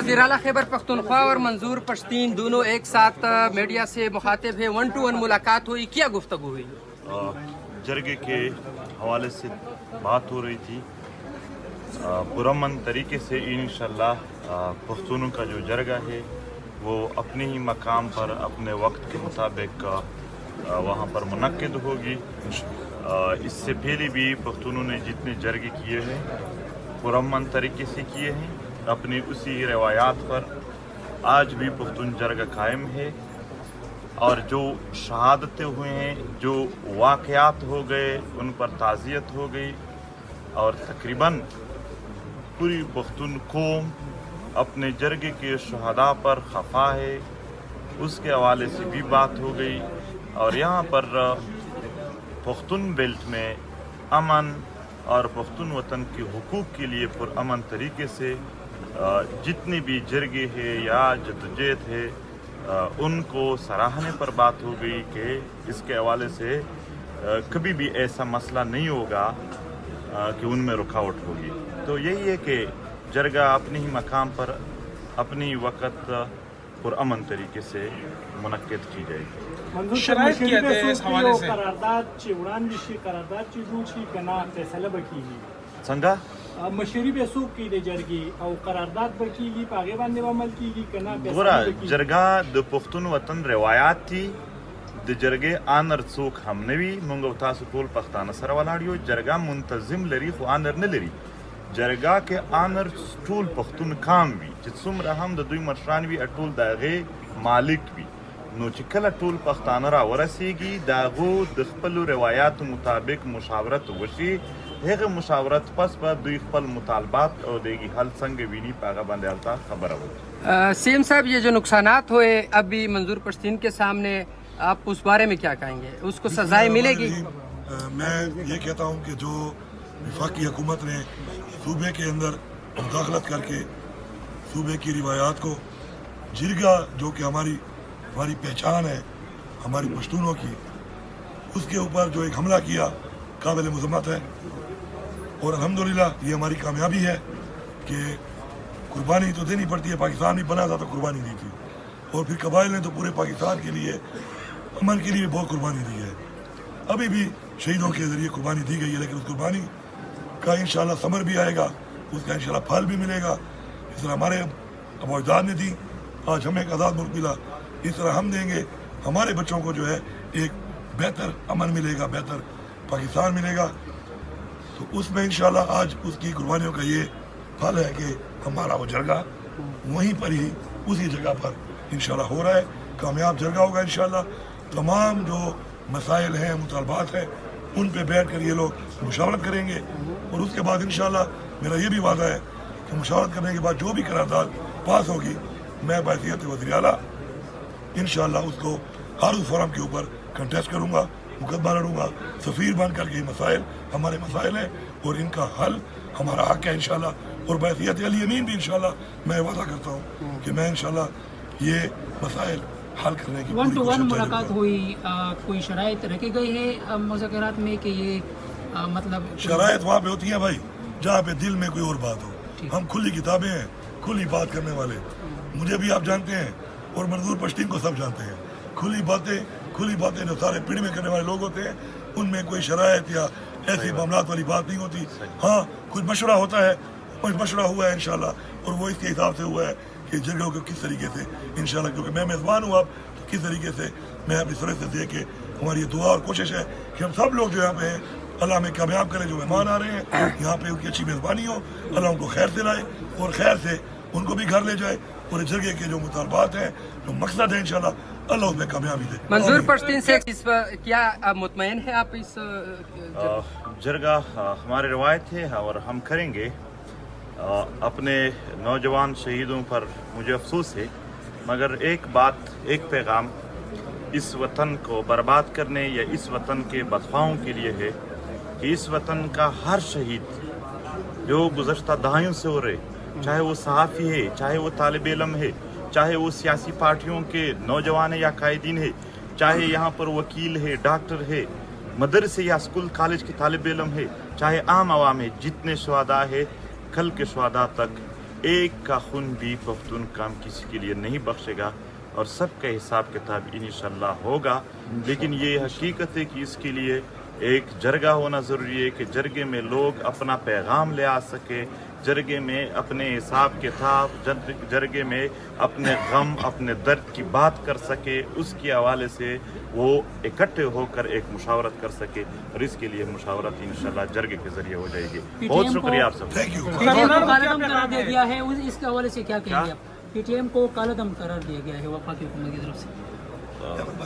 वज़ीर-ए-आला खैबर पख्तूनख्वा और मंजूर पश्तीन दोनों एक साथ मीडिया से मुखातिब है, 1-to-1 मुलाकात हुई, क्या गुफ्तगू हुई? जरगे के हवाले से बात हो रही थी। पुरअमन तरीके से इंशाल्लाह पख्तूनों का जो जरगा है वो अपने ही मकाम पर अपने वक्त के मुताबिक वहाँ पर मुनक्किद होगी। इससे पहले भी पख्तूनों ने जितने जरगे किए हैं पुरअमन तरीके से किए हैं, अपनी उसी रवायात पर आज भी पख्तून जरगा कायम है। और जो शहादतें हुए हैं, जो वाक़यात हो गए, उन पर ताज़ियत हो गई और तकरीबन पूरी पख्तून कौम अपने जरगे के शहादा पर खफा है, उसके हवाले से भी बात हो गई। और यहाँ पर पख्तून बेल्ट में अमन और पख्तून वतन के हुकूक के लिए पुरअमन तरीके से जितने भी जरगे है या जद्दोजहद है उनको सराहने पर बात हो गई कि इसके हवाले से कभी भी ऐसा मसला नहीं होगा कि उनमें रुकावट होगी। तो यही है कि जरगा अपने ही मकाम पर अपनी वक़्त पुरअमन तरीके से मुनक्किद की जाएगी। शराइत क्या है इस हवाले से? संगा मशरी पे सूख की दे जरगी और करारदाद बकीगी पागे बांधने अमल कीगी कना गोरा जरगा द पुख्तून वतन रवायात थी द जरगे आनर सूख हमने भी मंगो तासु टोल पख्ताना सर वालाड़ियो जरगा मुंतजिम लरी खु आनर न लरी जरगा के आनर टोल पख्तून काम भी जिसम रहम द दुई मशरान भी अटोल दागे मालिक भी नो चिकल टोल पख्ताना रा वरसीगी दागो द खपल रवायात मुताबिक मुशावरत वशी हेगे मुशावरत पस पर दुई खपल मुतालबात और देगी हल संग विनी पागा बंदे अलता खबर हो। सीएम साहब, ये जो नुकसानात हुए अभी मंजूर पश्तीन के सामने, आप उस बारे में क्या कहेंगे? उसको सजाएं मिलेगी? मैं ये कहता हूँ कि जो वफाकी हुकूमत ने सूबे के अंदर मुदाखलत करके सूबे की रिवायात को जिरगा जो कि हमारी पहचान है हमारी पश्तूनों की, उसके ऊपर जो एक हमला किया काबिल मज़म्मत है। और अल्हम्दुलिल्लाह ये हमारी कामयाबी है कि कुर्बानी तो देनी पड़ती है। पाकिस्तान भी बना था तो कुर्बानी दी थी और फिर कबाइल ने तो पूरे पाकिस्तान के लिए अमन के लिए बहुत कुर्बानी दी है। अभी भी शहीदों के ज़रिए कुर्बानी दी गई है, लेकिन उस कुर्बानी का इंशाल्लाह समर भी आएगा, उसका इंशाल्लाह फल भी मिलेगा। इस तरह हमारे अबोजाद ने दी, आज हमें एक आज़ाद मुल्क मिला, इस तरह हम देंगे हमारे बच्चों को जो है एक बेहतर अमन मिलेगा, बेहतर पाकिस्तान मिलेगा। तो उसमें इंशाल्लाह आज उसकी कुर्बानियों का ये फल है कि हमारा वो जरगा वहीं पर ही उसी जगह पर इंशाल्लाह हो रहा है, कामयाब जरगा होगा इंशाल्लाह। तमाम जो मसाइल हैं, मुतालबात हैं, उन पे बैठ कर ये लोग मुशावरत करेंगे और उसके बाद इंशाल्लाह मेरा ये भी वादा है कि मुशावरत करने के बाद जो भी करारदाद पास होगी मैं बहैसियत वज़ीर-ए-आला इंशाल्लाह उसको हर उस फोरम के ऊपर कंटेस्ट करूँगा, मुकदमा लड़ूंगा। सफ़ीर बन करके ये मसाइल हमारे मसाइल हैं और इनका हल हमारा हक है इंशाल्लाह। और बहैसियत अली अमीन भी इंशाल्लाह मैं वादा करता हूँ कि मैं इंशाल्लाह ये मसाइल हल करने की 1-to-1 मुलाकात हुई, कोई शराइत रखी गई है मुज़ाकरात में कि ये मतलब शराइत वहाँ पे होती है भाई जहाँ पे दिल में कोई और बात हो। हम खुली किताबें हैं, खुली बात करने वाले, मुझे भी आप जानते हैं और मंजूर पश्तीन को सब जानते हैं। खुली बातें जो सारे पीढ़ी में करने वाले लोग होते हैं उनमें कोई शराइत या ऐसी मामलात वाली बात नहीं होती। हाँ, कुछ मशवरा होता है, कुछ मशवरा हुआ है इंशाल्लाह और वो इसके हिसाब से हुआ है कि जगहों को किस तरीके से इंशाल्लाह, क्योंकि मैं मेज़बान हूँ अब, तो किस तरीके से मैं अपनी तरफ से दे के हमारी दुआ और कोशिश है कि हम सब लोग जो यहाँ पे हैं अल्लाह में कामयाब करें। जो मेहमान आ रहे हैं यहाँ पे उनकी अच्छी मेज़बानी हो, अल्लाह उनको खैर से लाए और खैर से उनको भी घर ले जाए और जगह के जो मुतालबात हैं, जो मकसद है इंशाल्लाह अल्लाह उसमें कामयाबी दे। मंजूर पश्तीन से इस क्या मुतमईन है आप इस जरगा हमारी रवायत है और हम करेंगे। अपने नौजवान शहीदों पर मुझे अफसोस है, मगर एक बात, एक पैगाम इस वतन को बर्बाद करने या इस वतन के बदख्वाहों के लिए है कि इस वतन का हर शहीद जो गुज़श्ता दहाइयों से हो रहे, चाहे वो सहाफ़ी है, चाहे वो तालिब इल्म है, चाहे वो सियासी पार्टियों के नौजवान है या कायदीन है, चाहे यहाँ पर वकील है, डॉक्टर है, मदरसे या स्कूल कॉलेज के तालिब इल्म है, चाहे आम आवाम है, जितने शुहदा है कल के शुहदा तक ایک کا خون بھی پختون کام کسی کے لیے نہیں بخشے گا اور سب کا حساب کتاب انشاءاللہ ہوگا. لیکن یہ حقیقت ہے کہ اس کے لیے ایک جرگہ ہونا ضروری ہے کہ جرگے میں لوگ اپنا پیغام لے آ سکے, جرگے میں اپنے حساب کتاب, جرگے میں اپنے غم اپنے درد کی بات کر سکے, اس کے حوالے سے وہ اکٹھے ہو کر ایک مشاورت کر سکے, اور اس کے لیے مشاورت انشاءاللہ جرگے کے ذریعے ہو جائے گی. بہت شکریہ آپ سب. Thank you. P T M کو کالعدم قرار دیا گیا ہے, اس کے حوالے سے کیا کہیں گے آپ؟ پی ٹی ایم کو کالعدم قرار دیا گیا ہے وفاقی حکومت کی طرف سے.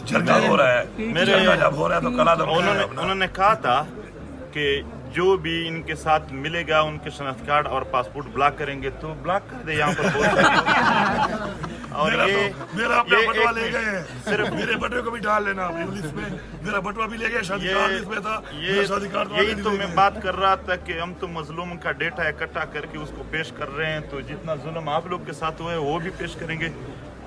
جرگہ ہو رہا ہے, جرگہ جب ہو رہا ہے تو قلعہ انہوں نے کہا تھا کہ جو بھی ان کے ساتھ ملے گا ان کے شناخت کارڈ اور پاسپورٹ بلاک کریں گے تو بلاک کر دے. یہاں پر اور میرا اپنا بٹوا لے گئے ہیں, صرف میرے بٹوے کو بھی ڈال لینا لسٹ میں. میرا بٹوا بھی لے گئے, شادی کارڈ اس میں تھا, شادی کارڈ یہی تو میں بات کر رہا تھا کہ ہم تو مظلوم کا ڈیٹا اکٹھا کر کے اس کو پیش کر رہے ہیں, تو جتنا ظلم آپ لوگ کے ساتھ ہوا ہے وہ بھی پیش کریں گے.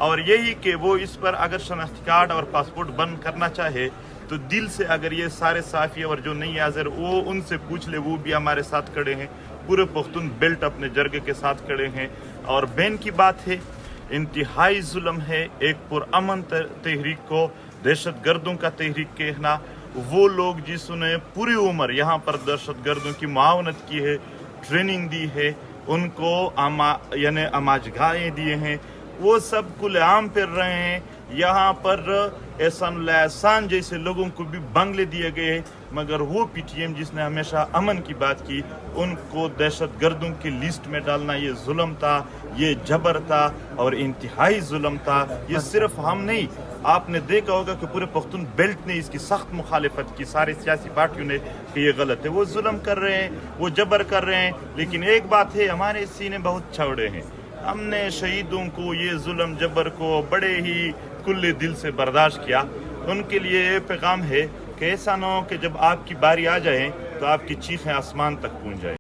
اور یہی کہ وہ اس پر اگر شناخت کارڈ اور پاسپورٹ بند کرنا چاہے تو دل سے اگر یہ سارے صحافی اور جو نہیں حاضر وہ ان سے پوچھ لے, وہ بھی ہمارے ساتھ کھڑے ہیں, پورے پختون بیلٹ اپنے جرگے کے ساتھ کھڑے ہیں. اور بین کی بات ہے, انتہائی ظلم ہے ایک پرامن تحریک کو دہشت گردوں کا تحریک کہنا. وہ لوگ جس نے پوری عمر یہاں پر دہشت گردوں کی معاونت کی ہے, ٹریننگ دی ہے, ان کو یعنی اماجگاہیں دیے ہیں, وہ سب کھلے عام پھر رہے ہیں. یہاں پر احسان اللہ احسان جیسے لوگوں کو بھی بنگلے دیے گئے ہیں, مگر وہ پی ٹی ایم جس نے ہمیشہ امن کی بات کی, ان کو دہشت گردوں کی لسٹ میں ڈالنا یہ ظلم تھا, یہ جبر تھا اور انتہائی ظلم تھا. یہ صرف ہم نہیں, آپ نے دیکھا ہوگا کہ پورے پختون بیلٹ نے اس کی سخت مخالفت کی, سارے سیاسی پارٹیوں نے, کہ یہ غلط ہے. وہ ظلم کر رہے ہیں, وہ جبر کر رہے ہیں, لیکن ایک بات ہے, ہمارے سینے بہت چوڑے ہیں. ہم نے شہیدوں کو یہ ظلم جبر کو بڑے ہی کھلے دل سے برداشت کیا. ان کے لیے یہ پیغام ہے کہ ایسا نہ ہو کہ جب آپ کی باری آ جائے تو آپ کی چیخیں آسمان تک پہنچ جائیں.